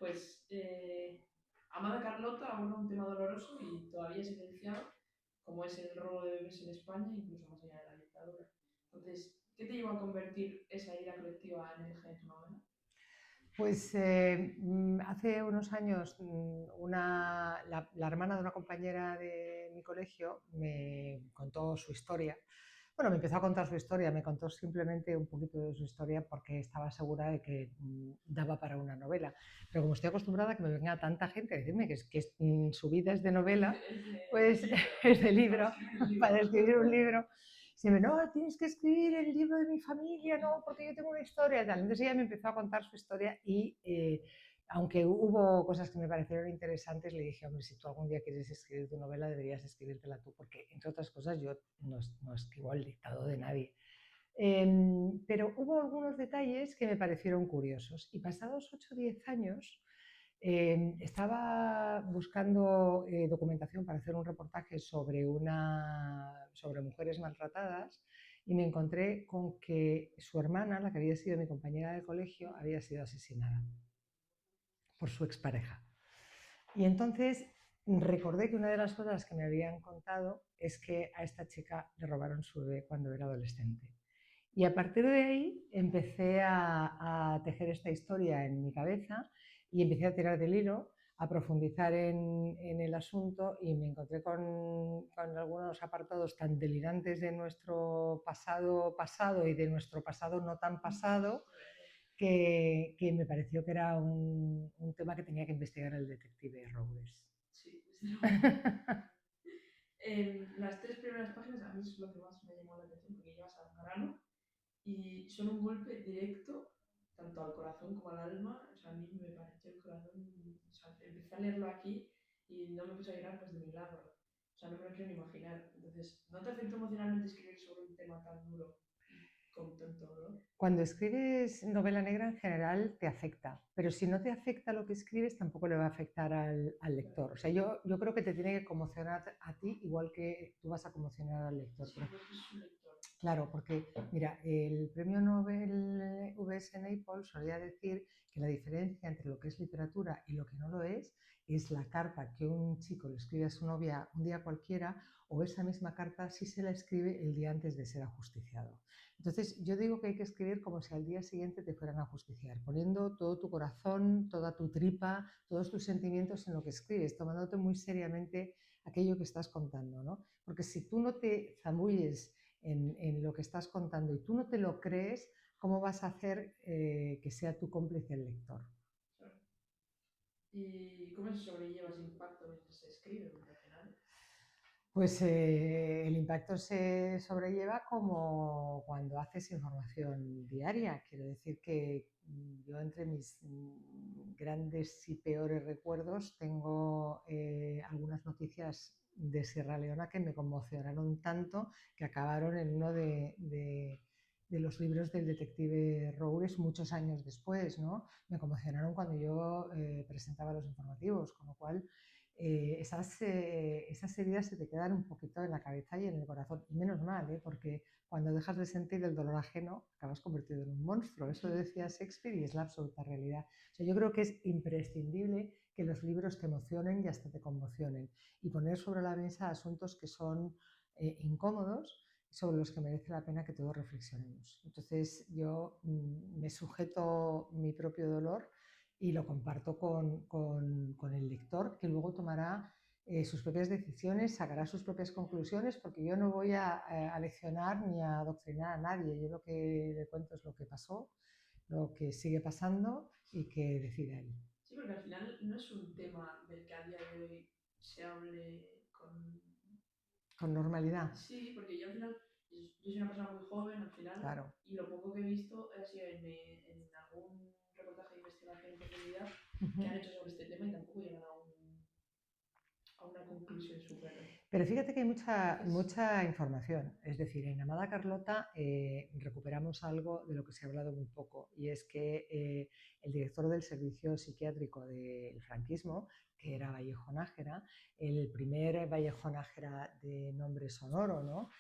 pues Amada Carlota aborda un tema doloroso y todavía silenciado, como es el robo de bebés en España, incluso más allá de la dictadura. Entonces, ¿qué te llevó a convertir esa ira colectiva en el eje de tu novela? Pues hace unos años la hermana de una compañera de mi colegio me contó su historia. Bueno, me empezó a contar su historia, me contó simplemente un poquito de su historia porque estaba segura de que daba para una novela. Pero como estoy acostumbrada a que me venga tanta gente a decirme que su vida es de novela, Es de pues libro, es de para libro, escribir un para libro. escribir un libro. Siempre, no, tienes que escribir el libro de mi familia, no, porque yo tengo una historia y tal. Entonces ella me empezó a contar su historia y aunque hubo cosas que me parecieron interesantes, le dije, hombre, si tú algún día quieres escribir tu novela, deberías escribírtela tú, porque entre otras cosas yo no escribo el dictado de nadie. Pero hubo algunos detalles que me parecieron curiosos y pasados 8 o 10 años estaba buscando documentación para hacer un reportaje sobre mujeres maltratadas y me encontré con que su hermana, la que había sido mi compañera de colegio, había sido asesinada por su expareja. Y entonces recordé que una de las cosas que me habían contado es que a esta chica le robaron su bebé cuando era adolescente. Y a partir de ahí empecé a tejer esta historia en mi cabeza y empecé a tirar del hilo, a profundizar en el asunto y me encontré con algunos apartados tan delirantes de nuestro pasado pasado y de nuestro pasado no tan pasado que me pareció que era un tema que tenía que investigar el detective Robles. Sí, desde luego. Las tres primeras páginas a mí es lo que más me llamó la atención porque llevas al grano y son un golpe directo tanto al corazón como al alma. O sea, a mí me pareció el corazón. O sea, empecé a leerlo aquí y no me puse a llorar pues de milagro. O sea, no me lo quiero ni imaginar. Entonces, ¿no te afectó emocionalmente escribir sobre un tema tan duro y con tanto dolor? Cuando escribes novela negra en general te afecta, pero si no te afecta lo que escribes tampoco le va a afectar al lector. O sea, yo creo que te tiene que conmocionar a ti igual que tú vas a conmocionar al lector. Sí, porque es un lector. Claro, porque mira, el premio Nobel V.S. Naipaul solía decir que la diferencia entre lo que es literatura y lo que no lo es la carta que un chico le escribe a su novia un día cualquiera o esa misma carta si se la escribe el día antes de ser ajusticiado. Entonces yo digo que hay que escribir como si al día siguiente te fueran a ajusticiar, poniendo todo tu corazón, toda tu tripa, todos tus sentimientos en lo que escribes, tomándote muy seriamente aquello que estás contando, ¿no? Porque si tú no te zambulles en lo que estás contando y tú no te lo crees, ¿cómo vas a hacer que sea tu cómplice el lector? Claro. ¿Y cómo se sobrelleva ese impacto mientras se escribe? Porque al final. Pues el impacto se sobrelleva como cuando haces información diaria. Quiero decir que yo entre mis grandes y peores recuerdos tengo algunas noticias de Sierra Leona que me conmocionaron tanto que acabaron en uno de los libros del detective Roures muchos años después, ¿no? Me conmocionaron cuando yo presentaba los informativos, con lo cual esas heridas se te quedan un poquito en la cabeza y en el corazón. Y menos mal, porque cuando dejas de sentir el dolor ajeno, acabas convertido en un monstruo. Eso decía Shakespeare y es la absoluta realidad. O sea, yo creo que es imprescindible que los libros te emocionen y hasta te conmocionen y poner sobre la mesa asuntos que son incómodos sobre los que merece la pena que todos reflexionemos. Entonces yo me sujeto mi propio dolor y lo comparto con el lector, que luego tomará sus propias decisiones, sacará sus propias conclusiones, porque yo no voy a leccionar ni a adoctrinar a nadie. Yo lo que le cuento es lo que pasó, lo que sigue pasando y que decida él. Sí, porque al final no es un tema del que a día de hoy se hable con. Con normalidad. Sí, porque yo al final, yo soy una persona muy joven al final, Claro. y lo poco que he visto ha sido en algún reportaje de investigación en profundidad Uh que -huh. han hecho sobre este tema y tampoco llegan a una conclusión súper. Pero fíjate que hay Entonces, mucha información. Es decir, en Amada Carlota recuperamos algo de lo que se ha hablado muy poco, y es que el director del servicio psiquiátrico del franquismo, que era Vallejo Nájera, el primer Vallejo Nájera de nombre sonoro, ¿no?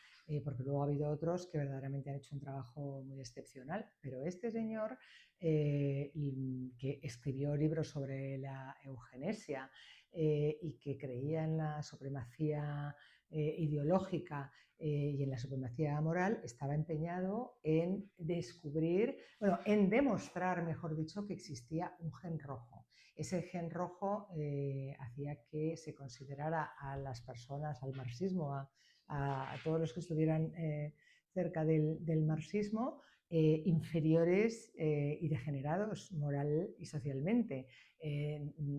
porque luego ha habido otros que verdaderamente han hecho un trabajo muy excepcional, pero este señor que escribió libros sobre la eugenesia y que creía en la supremacía ideológica y en la supremacía moral, estaba empeñado en descubrir, bueno, en demostrar, mejor dicho, que existía un gen rojo. Ese gen rojo hacía que se considerara a las personas, al marxismo, a todos los que estuvieran cerca del marxismo, inferiores y degenerados moral y socialmente,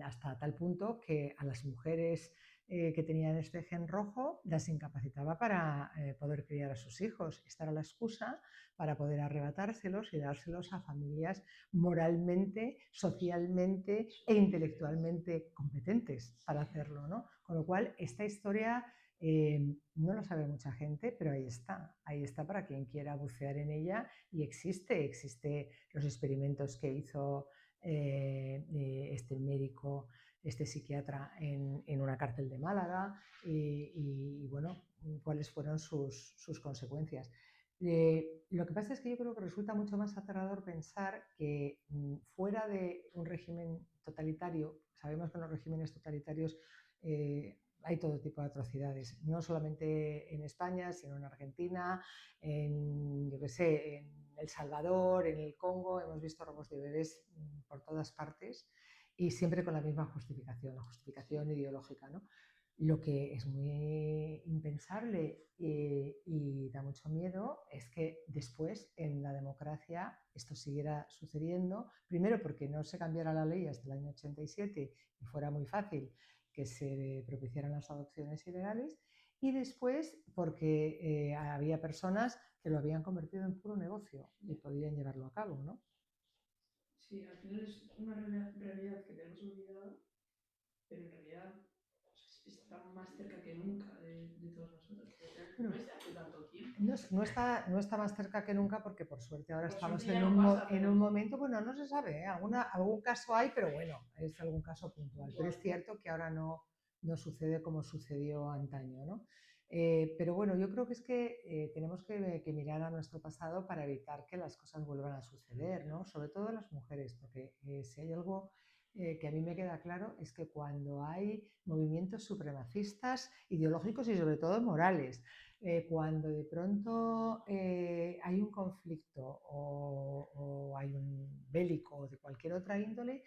hasta tal punto que a las mujeres que tenían este gen rojo las incapacitaba para poder criar a sus hijos. Esta era la excusa para poder arrebatárselos y dárselos a familias moralmente, socialmente e intelectualmente competentes para hacerlo, ¿no? Con lo cual, esta historia no lo sabe mucha gente, pero ahí está para quien quiera bucear en ella y existe los experimentos que hizo este médico, este psiquiatra en una cárcel de Málaga y bueno, cuáles fueron sus consecuencias. Lo que pasa es que yo creo que resulta mucho más aterrador pensar que fuera de un régimen totalitario, sabemos que en los regímenes totalitarios hay todo tipo de atrocidades, no solamente en España, sino en Argentina, yo qué sé, en El Salvador, en el Congo, hemos visto robos de bebés por todas partes y siempre con la misma justificación, la justificación ideológica, ¿no? Lo que es muy impensable y da mucho miedo es que después en la democracia esto siguiera sucediendo, primero porque no se cambiara la ley hasta el año 87 y fuera muy fácil que se propiciaran las adopciones ilegales, y después porque había personas que lo habían convertido en puro negocio y podían llevarlo a cabo, ¿no? Sí, al final es una realidad que tenemos olvidada, pero en realidad está más cerca que nunca de todos nosotros. Bueno, No es de hace tanto tiempo. no está más cerca que nunca porque por suerte ahora Por estamos suerte ya no pasa, en pero un momento, bueno, no se sabe, ¿eh? Algún caso hay, pero bueno, es algún caso puntual. Pero es cierto que ahora no sucede como sucedió antaño, ¿no? Pero bueno, yo creo que es que tenemos que mirar a nuestro pasado para evitar que las cosas vuelvan a suceder, ¿no? Sobre todo las mujeres, porque si hay algo que a mí me queda claro es que cuando hay movimientos supremacistas ideológicos y sobre todo morales, cuando de pronto hay un conflicto o hay un bélico de cualquier otra índole,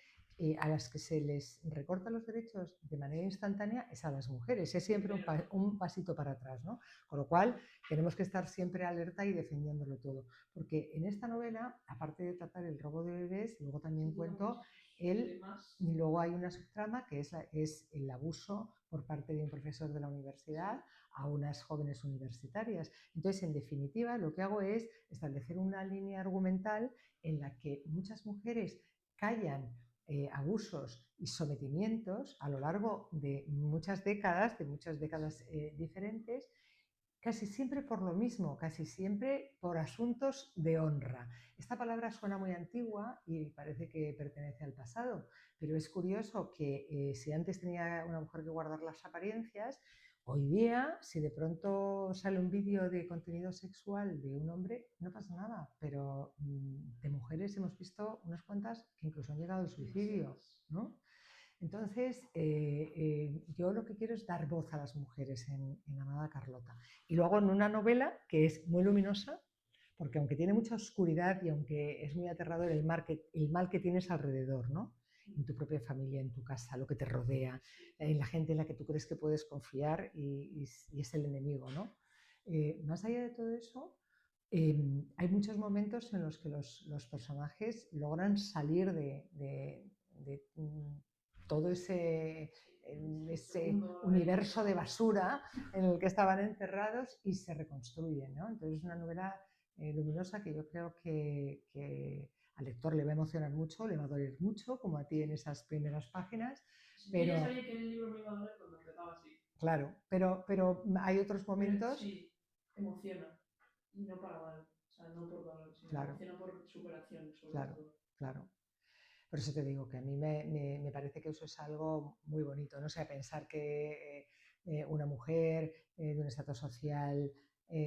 a las que se les recortan los derechos de manera instantánea es a las mujeres, es siempre un pasito para atrás, ¿no? Con lo cual tenemos que estar siempre alerta y defendiéndolo todo, porque en esta novela, aparte de tratar el robo de bebés, luego también cuento y luego hay una subtrama que es el abuso por parte de un profesor de la universidad a unas jóvenes universitarias. Entonces, en definitiva, lo que hago es establecer una línea argumental en la que muchas mujeres callan abusos y sometimientos a lo largo de muchas décadas diferentes, casi siempre por lo mismo, casi siempre por asuntos de honra. Esta palabra suena muy antigua y parece que pertenece al pasado, pero es curioso que si antes tenía una mujer que guardar las apariencias, hoy día, si de pronto sale un vídeo de contenido sexual de un hombre, no pasa nada, pero de mujeres hemos visto unas cuantas que incluso han llegado al suicidio, ¿no? Entonces, yo lo que quiero es dar voz a las mujeres en Amada Carlota. Y luego en una novela que es muy luminosa, porque aunque tiene mucha oscuridad y aunque es muy aterrador el mal que tienes alrededor, ¿no? En tu propia familia, en tu casa, lo que te rodea, en la gente en la que tú crees que puedes confiar y es el enemigo, ¿no? Más allá de todo eso, hay muchos momentos en los que los personajes logran salir de todo ese universo de basura en el que estaban encerrados y se reconstruyen, ¿no? Entonces es una novela luminosa que yo creo que al lector le va a emocionar mucho, le va a doler mucho, como a ti en esas primeras páginas. Pero yo ya sabía que el libro me iba a doler cuando empezaba así. Claro, pero hay otros momentos... Pero sí, emociona. Y no para mal. O sea, no por dolor, sino claro, emociona por superación, sobre claro, todo. claro. Por eso te digo que a mí me parece que eso es algo muy bonito, ¿no? O sea, pensar que una mujer de un estatus social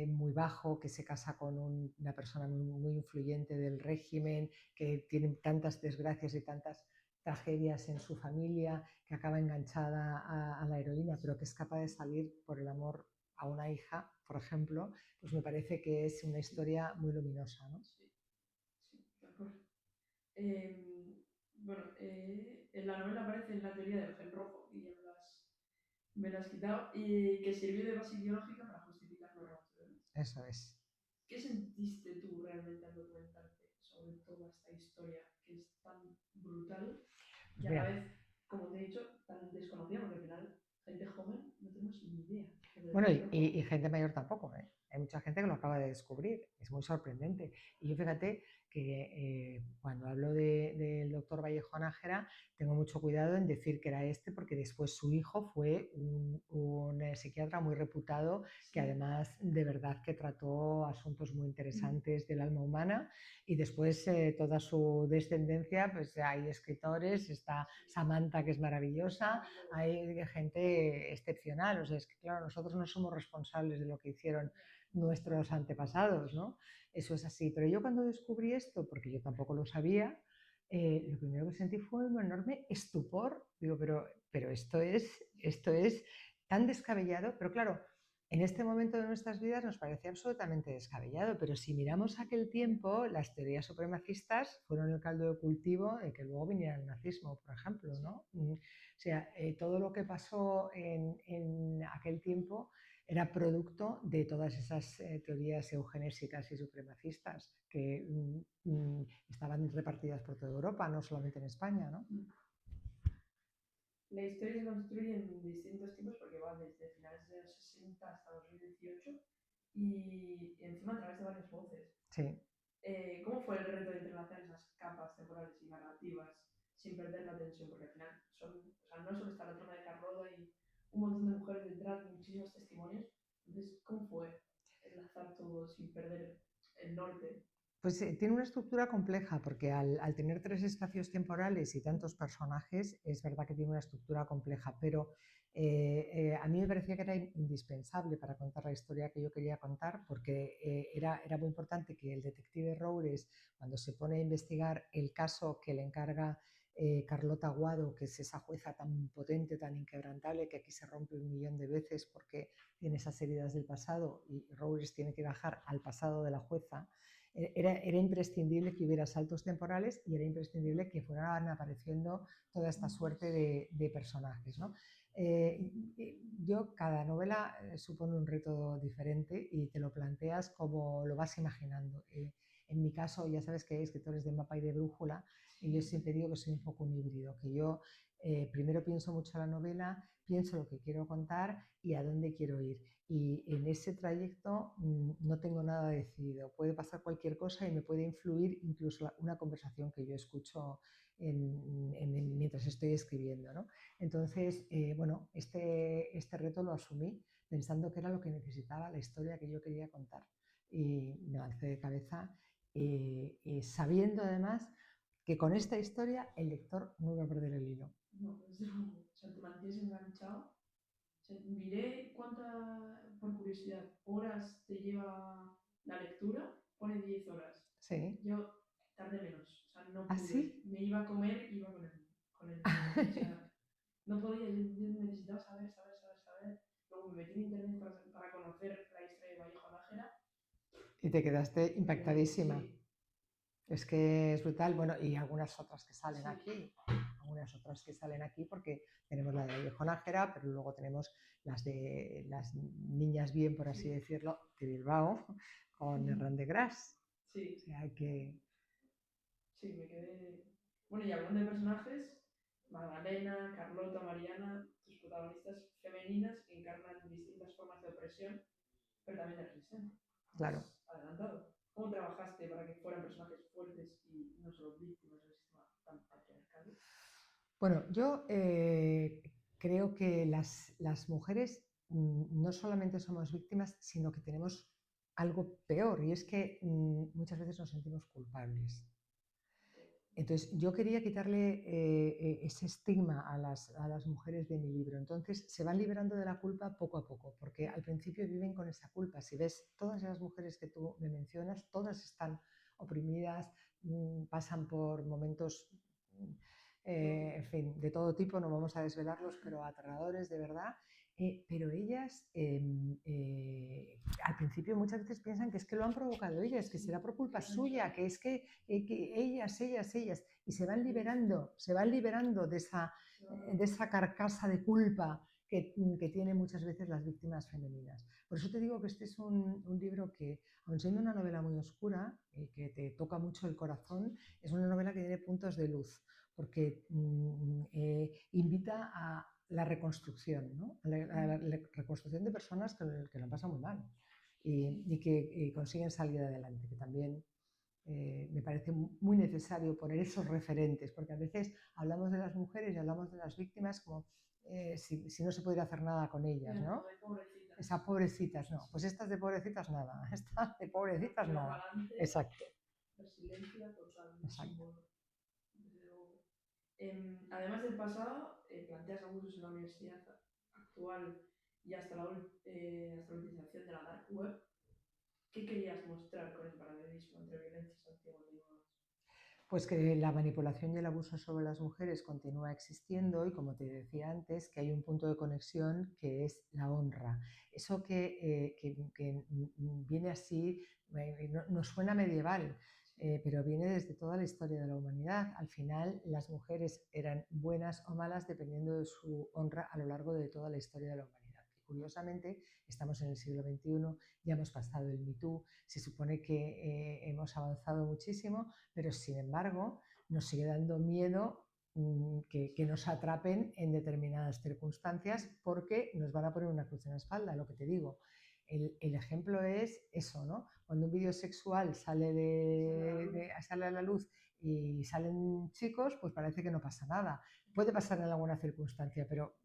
muy bajo, que se casa con una persona muy influyente del régimen, que tiene tantas desgracias y tantas tragedias en su familia, que acaba enganchada a la heroína, pero que es capaz de salir por el amor a una hija, por ejemplo, pues me parece que es una historia muy luminosa, ¿no? Sí, sí, de acuerdo. Bueno, en la novela aparece la teoría del gen rojo, y ya me la has quitado, y que sirvió de base ideológica para justificar los robos de bebés. Eso es. ¿Qué sentiste tú realmente al documentarte sobre toda esta historia que es tan brutal y Pues a la mira, vez, como te he dicho, tan desconocida? Porque al final, gente joven no tenemos ni idea del bueno, gen rojo. y gente mayor tampoco, ¿eh? Hay mucha gente que lo acaba de descubrir, es muy sorprendente. Y yo fíjate que cuando hablo del doctor Vallejo Nájera, tengo mucho cuidado en decir que era este, porque después su hijo fue un psiquiatra muy reputado, que Sí. además de verdad que trató asuntos muy Mm. interesantes del alma humana. Y después toda su descendencia, pues hay escritores, está Samantha, que es maravillosa, hay gente excepcional. O sea, es que claro, nosotros no somos responsables de lo que hicieron nuestros antepasados, ¿no? Eso es así. Pero yo cuando descubrí esto, porque yo tampoco lo sabía, lo primero que sentí fue un enorme estupor. Digo, pero esto es tan descabellado. Pero claro, en este momento de nuestras vidas nos parecía absolutamente descabellado, pero si miramos aquel tiempo, las teorías supremacistas fueron el caldo de cultivo de que luego viniera el nazismo, por ejemplo, ¿no? O sea, todo lo que pasó en aquel tiempo era producto de todas esas teorías eugenésicas y supremacistas que estaban repartidas por toda Europa, no solamente en España, ¿no? La historia se construye en distintos tipos porque va desde finales de los 60 hasta 2018 y encima a través de varias voces. Sí. ¿Cómo fue el reto de entrelazar esas capas temporales y narrativas sin perder la tensión? Porque al final o sea, no solo está la trama de Carlota y un montón de mujeres detrás, muchísimos testimonios. Entonces, ¿cómo fue enlazar todo sin perder el norte? Pues tiene una estructura compleja porque al tener tres espacios temporales y tantos personajes, es verdad que tiene una estructura compleja, pero a mí me parecía que era indispensable para contar la historia que yo quería contar, porque era muy importante que el detective Roures, cuando se pone a investigar el caso que le encarga Carlota Aguado, que es esa jueza tan potente, tan inquebrantable, que aquí se rompe 1.000.000 de veces porque tiene esas heridas del pasado y Roures tiene que bajar al pasado de la jueza. Era imprescindible que hubiera saltos temporales y era imprescindible que fueran apareciendo toda esta suerte de personajes, ¿no? Cada novela supone un reto diferente y te lo planteas como lo vas imaginando. En mi caso, ya sabes que hay escritores de mapa y de brújula, y yo siempre digo que soy un poco un híbrido, que yo primero pienso mucho la novela, pienso lo que quiero contar y a dónde quiero ir. Y en ese trayecto no tengo nada decidido. Puede pasar cualquier cosa y me puede influir incluso una conversación que yo escucho mientras estoy escribiendo, ¿no? Entonces, bueno, este reto lo asumí pensando que era lo que necesitaba la historia que yo quería contar. Y me lancé de cabeza sabiendo además que con esta historia el lector no iba a perder el hilo. No, desde luego. O sea, te mantienes enganchado. O sea, miré por curiosidad, horas te lleva la lectura. Pone 10 horas. Sí. Yo tardé menos. O sea, no pude. ¿Así? Me iba a comer, iba con el libro. O sea, no podía, yo necesitaba saber. Luego me metí en internet para conocer la historia de Vallejo Nájera. Y te quedaste Me quedé, impactadísima. sí, Es que es brutal. Bueno, y algunas otras que salen sí, aquí. Algunas otras que salen aquí porque tenemos la de Vallejo Nájera, pero luego tenemos las de las niñas bien, por así sí. decirlo, de Bilbao, con Herrán de Gras. O Sí, sea, hay que... sí, me quedé. Bueno, y hablando de personajes, Magdalena, Carlota, Mariana, tus protagonistas femeninas encarnan distintas formas de opresión, pero también de resistencia. Claro. Has adelantado. ¿Cómo trabajaste para que fueran personajes fuertes y no solo víctimas del sistema tan patriarcal? Bueno, yo creo que las mujeres no solamente somos víctimas, sino que tenemos algo peor, y es que muchas veces nos sentimos culpables. Entonces, yo quería quitarle ese estigma a las mujeres de mi libro. Entonces, se van liberando de la culpa poco a poco, porque al principio viven con esa culpa. Si ves, todas las mujeres que tú me mencionas, todas están oprimidas, pasan por momentos, en fin, de todo tipo, no vamos a desvelarlos, pero aterradores de verdad. Pero ellas al principio muchas veces piensan que es que lo han provocado ellas, que será por culpa suya, que es que ellas, y se van liberando de esa carcasa de culpa que tienen muchas veces las víctimas femeninas. Por eso te digo que este es un libro que, aun siendo una novela muy oscura, que te toca mucho el corazón, es una novela que tiene puntos de luz, porque invita a la reconstrucción, ¿no? La reconstrucción de personas que lo pasan muy mal y que consiguen salir adelante, que también me parece muy necesario poner esos referentes, porque a veces hablamos de las mujeres y hablamos de las víctimas como si no se pudiera hacer nada con ellas, ¿no? Pobrecitas. Esas pobrecitas, no. Pues estas de pobrecitas nada, estas de pobrecitas nada. Exacto. Resiliencia total, Exacto. Además del pasado, planteas abusos en la universidad actual y hasta la utilización de la dark web. ¿Qué querías mostrar con el paralelismo entre violencias antiguas y nuevas? Pues que la manipulación y el abuso sobre las mujeres continúa existiendo y, como te decía antes, que hay un punto de conexión que es la honra. Eso que viene así, nos suena medieval, pero viene desde toda la historia de la humanidad. Al final, las mujeres eran buenas o malas dependiendo de su honra a lo largo de toda la historia de la humanidad. Y curiosamente, estamos en el siglo XXI, ya hemos pasado el Me Too, se supone que hemos avanzado muchísimo, pero sin embargo nos sigue dando miedo que nos atrapen en determinadas circunstancias porque nos van a poner una cruz en la espalda, lo que te digo. El ejemplo es eso, ¿no? Cuando un vídeo sexual sale a la luz y salen chicos, pues parece que no pasa nada. Puede pasar en alguna circunstancia, pero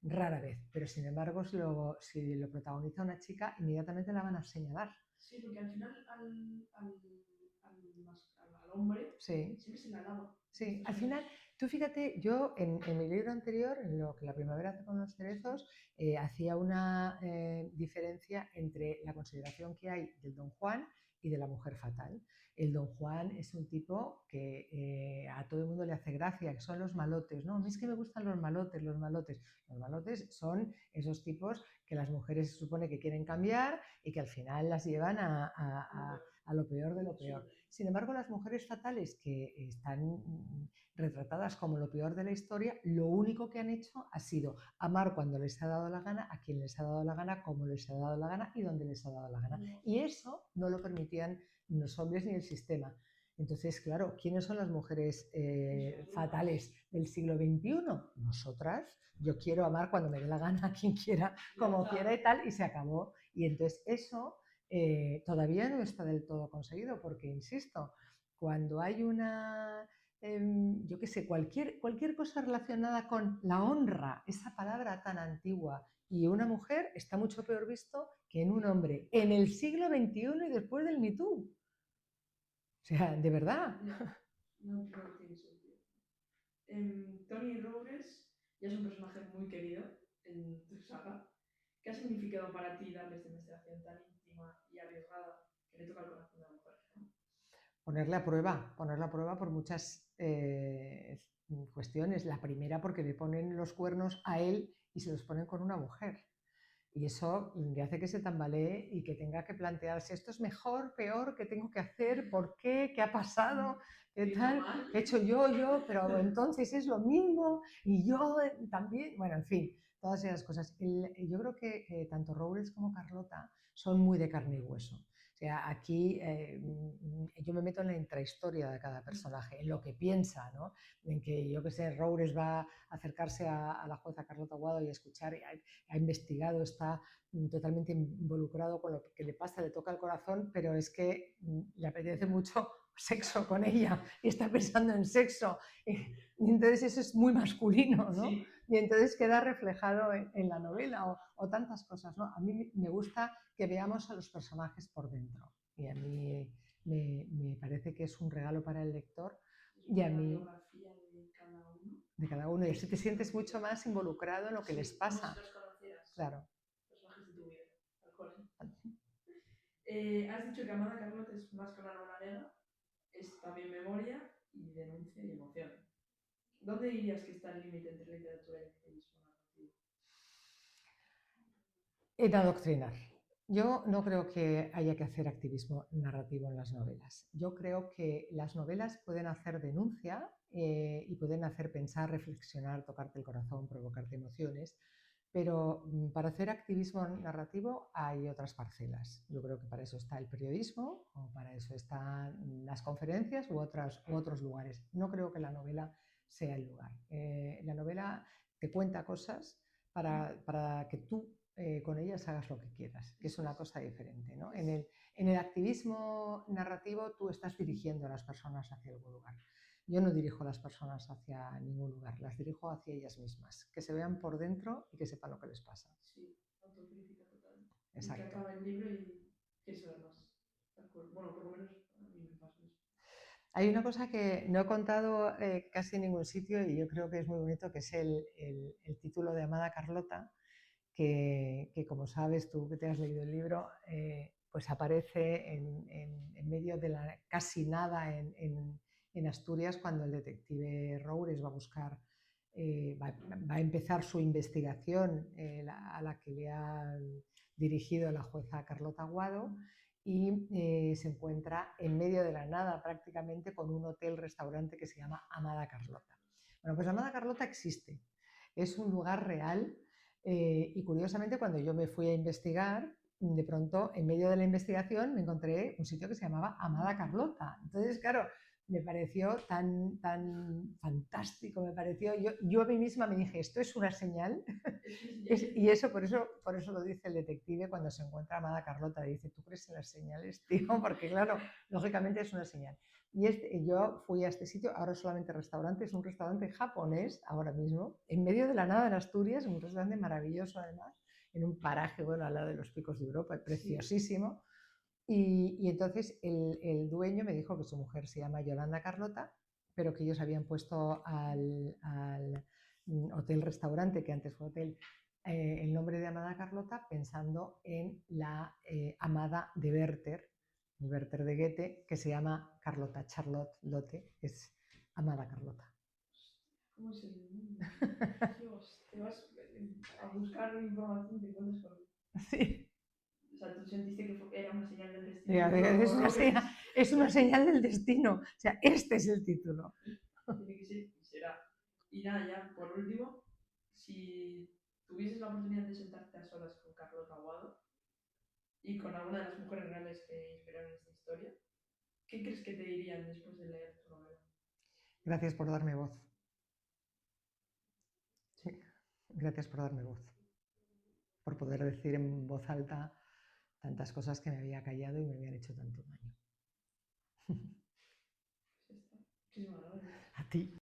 rara vez. Pero sin embargo, si lo protagoniza una chica, inmediatamente la van a señalar. Sí, porque al final al hombre Sí. siempre se le alaba. Sí, al final, tú fíjate, yo en mi libro anterior, en lo que la primavera hace con los cerezos, hacía una diferencia entre la consideración que hay del Don Juan y de la mujer fatal. El Don Juan es un tipo que a todo el mundo le hace gracia, que son los malotes. No, a mí es que me gustan los malotes, los malotes. Los malotes son esos tipos que las mujeres se supone que quieren cambiar y que al final las llevan a lo peor de lo peor. Sin embargo, las mujeres fatales que están retratadas como lo peor de la historia, lo único que han hecho ha sido amar cuando les ha dado la gana, a quien les ha dado la gana, como les ha dado la gana y donde les ha dado la gana. Y eso no lo permitían ni los hombres ni el sistema. Entonces, claro, ¿quiénes son las mujeres fatales del siglo XXI? Nosotras. Yo quiero amar cuando me dé la gana a quien quiera, como quiera y tal, y se acabó. Y entonces eso todavía no está del todo conseguido, porque, insisto, cuando hay yo qué sé, cualquier cosa relacionada con la honra, esa palabra tan antigua, y una mujer está mucho peor visto que en un hombre, en el siglo XXI y después del Me Too. O sea, de verdad. No tiene sentido. Tony Robles ya es un personaje muy querido en tu saga. ¿Qué ha significado para ti darle esta investigación tan íntima y arriesgada que le toca el corazón de la mujer? ¿No? Ponerla a prueba por muchas cuestiones. La primera porque le ponen los cuernos a él y se los ponen con una mujer. Y eso le hace que se tambalee y que tenga que plantearse, ¿esto es mejor, peor? ¿Qué tengo que hacer? ¿Por qué? ¿Qué ha pasado? ¿Qué tal? ¿Qué he hecho yo? Pero entonces es lo mismo y yo también. Bueno, en fin, todas esas cosas. Yo creo que tanto Robles como Carlota son muy de carne y hueso. O sea, aquí yo me meto en la intrahistoria de cada personaje, en lo que piensa, ¿no? En que, yo qué sé, Roures va a acercarse a la jueza Carlota Guado y a escuchar, ha investigado, está totalmente involucrado con lo que le pasa, le toca el corazón, pero es que le apetece mucho sexo con ella y está pensando en sexo. Y entonces eso es muy masculino, ¿no? Sí. Y entonces queda reflejado en la novela o tantas cosas, ¿no? A mí me gusta que veamos a los personajes por dentro y a mí me parece que es un regalo para el lector Y a la mí, biografía de cada uno. de cada uno. Y así te sientes mucho más involucrado en lo que Sí, les como si pasa. los conocieras. Claro. Personajes de tu vida, tal cual. Has dicho que Amada Carlota es más que una novela negra, es también memoria y denuncia y emoción. ¿Dónde dirías que está el límite entre literatura y activismo narrativo? En adoctrinar. Yo no creo que haya que hacer activismo narrativo en las novelas. Yo creo que las novelas pueden hacer denuncia y pueden hacer pensar, reflexionar, tocarte el corazón, provocarte emociones, pero para hacer activismo narrativo hay otras parcelas. Yo creo que para eso está el periodismo o para eso están las conferencias u otros lugares. No creo que la novela sea el lugar. La novela te cuenta cosas para que tú con ellas hagas lo que quieras, que es una cosa diferente, ¿no? En el activismo narrativo tú estás dirigiendo a las personas hacia algún lugar. Yo no dirijo a las personas hacia ningún lugar, las dirijo hacia ellas mismas, que se vean por dentro y que sepan lo que les pasa. Sí, autocrítica total. Y que Exacto. acaba el libro y quieres saber más. Bueno, por lo menos a mí me pasa eso. Hay una cosa que no he contado casi en ningún sitio y yo creo que es muy bonito, que es el título de Amada Carlota, que como sabes tú que te has leído el libro, pues aparece en medio de la casi nada en Asturias cuando el detective Roures va a buscar, va a empezar su investigación a la que le ha dirigido la jueza Carlota Aguado y se encuentra en medio de la nada prácticamente con un hotel-restaurante que se llama Amada Carlota. Bueno, pues Amada Carlota existe, es un lugar real y curiosamente cuando yo me fui a investigar, de pronto en medio de la investigación me encontré un sitio que se llamaba Amada Carlota. Entonces, claro, me pareció tan fantástico, me pareció, yo a mí misma me dije, esto es una señal. Y eso por eso lo dice el detective cuando se encuentra a Amada Carlota, dice, ¿tú crees en las señales, tío? Porque claro, lógicamente es una señal. Y yo fui a este sitio, ahora solamente restaurante, es un restaurante japonés ahora mismo, en medio de la nada en Asturias, un restaurante maravilloso además, en un paraje, bueno, al lado de los Picos de Europa, preciosísimo. Y entonces el dueño me dijo que su mujer se llama Yolanda Carlota, pero que ellos habían puesto al hotel-restaurante, que antes fue hotel, el nombre de Amada Carlota pensando en la amada de Werther, el Werther de Goethe, que se llama Carlota Charlotte Lotte, que es Amada Carlota. ¿Cómo es el mundo? Dios, te vas a buscar información y te encuentras con... Sí. O sea, tú sentiste que era una señal del destino. Es una señal del destino. O sea, este es el título. Tiene que ser y será. Y nada, ya por último, si tuvieses la oportunidad de sentarte a solas con Carlota Aguado y con alguna de las mujeres reales que inspiraron esta historia, ¿qué crees que te dirían después de leer tu novela? Gracias por darme voz. Sí, gracias por darme voz. Por poder decir en voz alta tantas cosas que me había callado y me habían hecho tanto daño. Pues ya está. Muchísimas gracias. A ti.